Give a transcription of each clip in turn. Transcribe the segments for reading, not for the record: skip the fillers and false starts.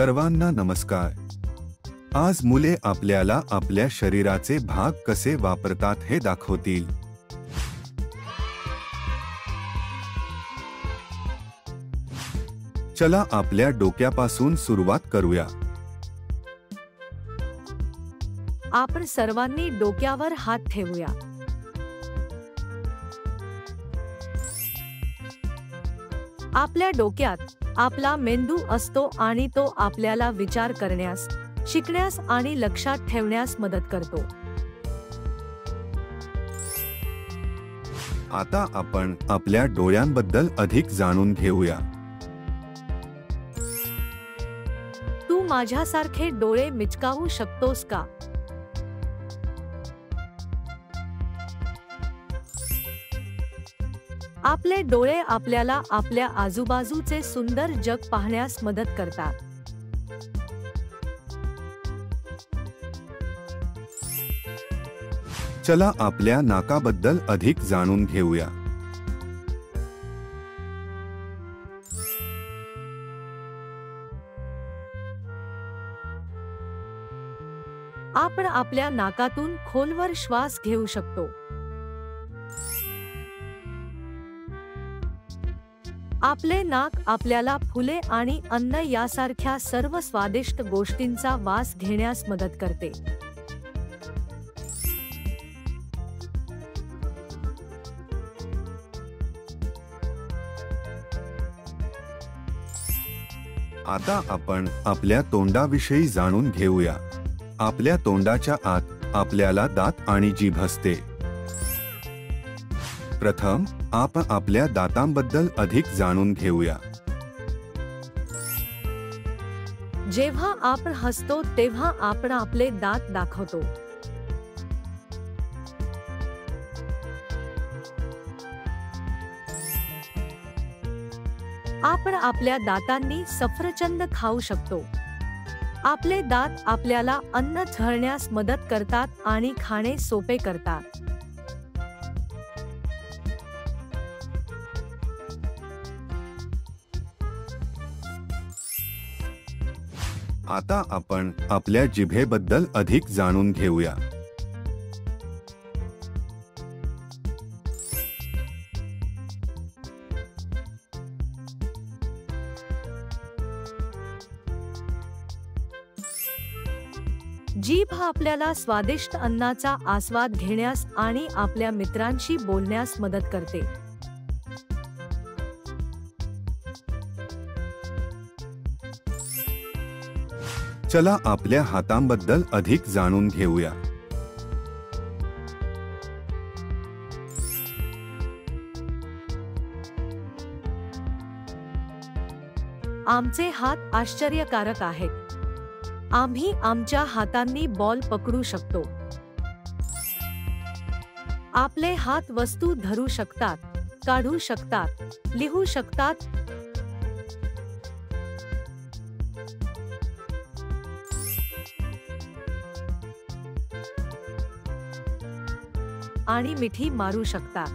सर्वांना नमस्कार। आज मुले आपल्याला आपल्या शरीराचे भाग कसे वापरतात हे दाखवतील। चला आपल्या डोक्यापासून सुरुवात करूया। आपण सर्वांनी डोक्यावर हात ठेवूया। आपल्या डोक्यात आपला मेंदू असतो आणि तो आपल्याला विचार करण्यास, शिकण्यास आणि लक्षात ठेवण्यास मदत करतो। आता आपण आपल्या डोळ्यांबद्दल अधिक जाणून घेऊया। तू माझ्यासारखे डोळे मिचकावू शकतोस का? आपले डोळे आपल्याला आपल्या आजूबाजूचे सुंदर जग पाहण्यास मदत करतात। चला आपल्या नाकाबद्दल अधिक जाणून घेऊया। आपण आपल्या नाकातून खोलवर श्वास घेऊ शकतो। आपले नाक आपल्याला फुले आणि अन्न यासारख्या सर्व स्वादिष्ट गोष्टींचा वास घेण्यास मदत करते। आता आपण आपल्या तोंडाविषयी जाणून घेऊया। आपल्या तोंडाच्या आत आपल्याला दात आणि जीभ असते। प्रथम आपण आपल्या दातांबद्दल अधिक जाणून घेऊया। जेव्हा आपण हसतो तेव्हा आपण आपले दात दाखवतो। आपण आपल्या दातांनी सफरचंद खाऊ शकतो। आपले दात आपल्याला अन्न चघळण्यास मदत करतात आणि खाणे सोपे करतात। आता आपण आपल्या जिभेबद्दल अधिक जाणून घेऊया। जीभ आपल्याला स्वादिष्ट अन्नाचा आस्वाद घेण्यास आणि आपल्या मित्रांशी बोलण्यास मदत करते। चला आपल्या हातांबद्दल अधिक जाणून घेऊया। आमचे हात आश्चर्यकारक आहेत। आम्ही आमच्या हातांनी बॉल पकडू शकतो। आपले हात वस्तू धरू शकतात, काढू शकतात, लिहू शकतात आणि मिठी मारू शकतात।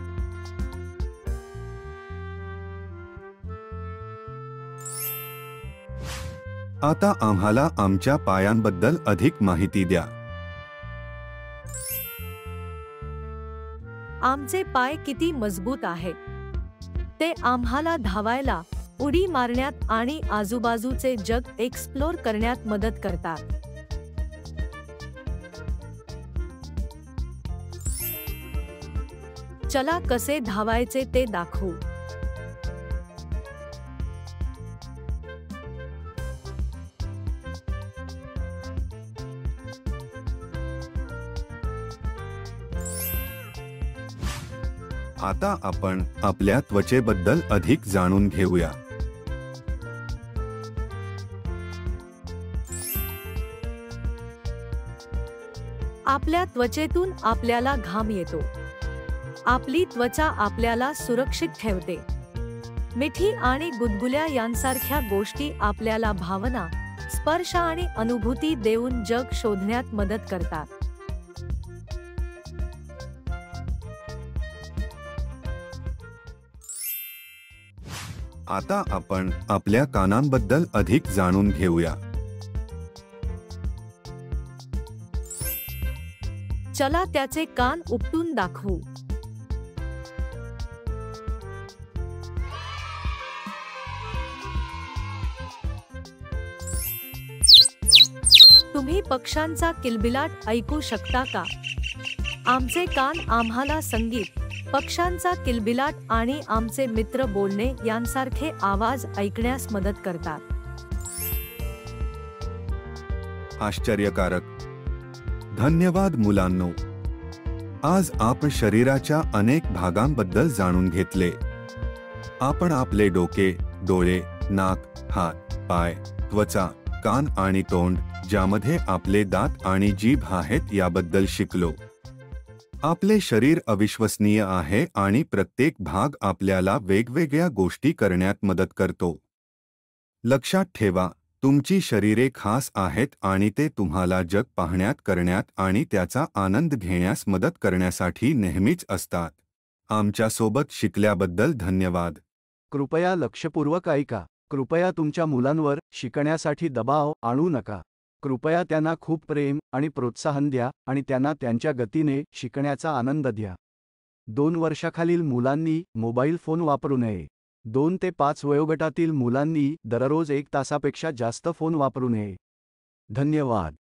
आता आम्हाला आमच्या पायांबद्दल अधिक माहिती द्या। आमचे पाय किती मजबूत आहेत। ते आम्हाला धावायला, उडी मारण्यात आणि आजूबाजूचे जग एक्सप्लोर करण्यात मदत करतात। चला कसे धावायचे ते दाखवू। आता आपण आपल्या त्वचेबद्दल अधिक जाणून घेऊया। आपल्या त्वचेतून आपल्याला घाम येतो। आपली त्वचा आपल्याला सुरक्षित ठेवते। मिठी आणि गुदगुल्या यांसारख्या गोष्टी आपल्याला भावना, स्पर्श आणि अनुभूती देऊन जग शोधण्यात मदत करतात। आता आपण आपल्या कानांबद्दल अधिक जाणून घेऊया। चला त्याचे कान उपटून दाखवू. तुम्ही पक्ष्यांचा किलबिलाट ऐकू शकता का? आमचे कान आम्हाला संगीत, पक्ष्यांचा किलबिलाट आणि आमचे मित्र बोलणे यांसारखे आवाज ऐकण्यास मदत करतात. आश्चर्यकारक. धन्यवाद मुलांनो. आज आपण शरीराच्या अनेक भागांबद्दल जाणून घेतले. आपण आपले डोके, डोळे, नाक, हात, पाय, त्वचा, कान आणि तोंड, ज्यामध्ये आपले दात आणि जीभ आहेत याबद्दल शिकलो. आपले शरीर अविश्वसनीय आहे आणि प्रत्येक भाग आपल्याला वेगवेगळ्या गोष्टी करण्यात मदत करतो. लक्षात ठेवा, तुमची शरीरे खास आहेत आणि ते तुम्हाला जग पाहण्यात, करण्यात आणि त्याचा आनंद घेण्यास मदत करण्यासाठी नेहमीच असतात. आमच्यासोबत शिकल्याबद्दल धन्यवाद. कृपया लक्षपूर्वक ऐका. कृपया तुमच्या मुलांवर शिकण्यासाठी दबाव आणू नका. कृपया त्यांना खूप प्रेम आणि प्रोत्साहन द्या आणि त्यांना त्यांच्या गतीने शिकण्याचा आनंद द्या. 2 वर्षाखालील मुलांनी मोबाईल फोन वापरू नये. 2 ते 5 वयोगटातील मुलांनी दररोज 1 तासापेक्षा जास्त फोन वापरू नये. धन्यवाद.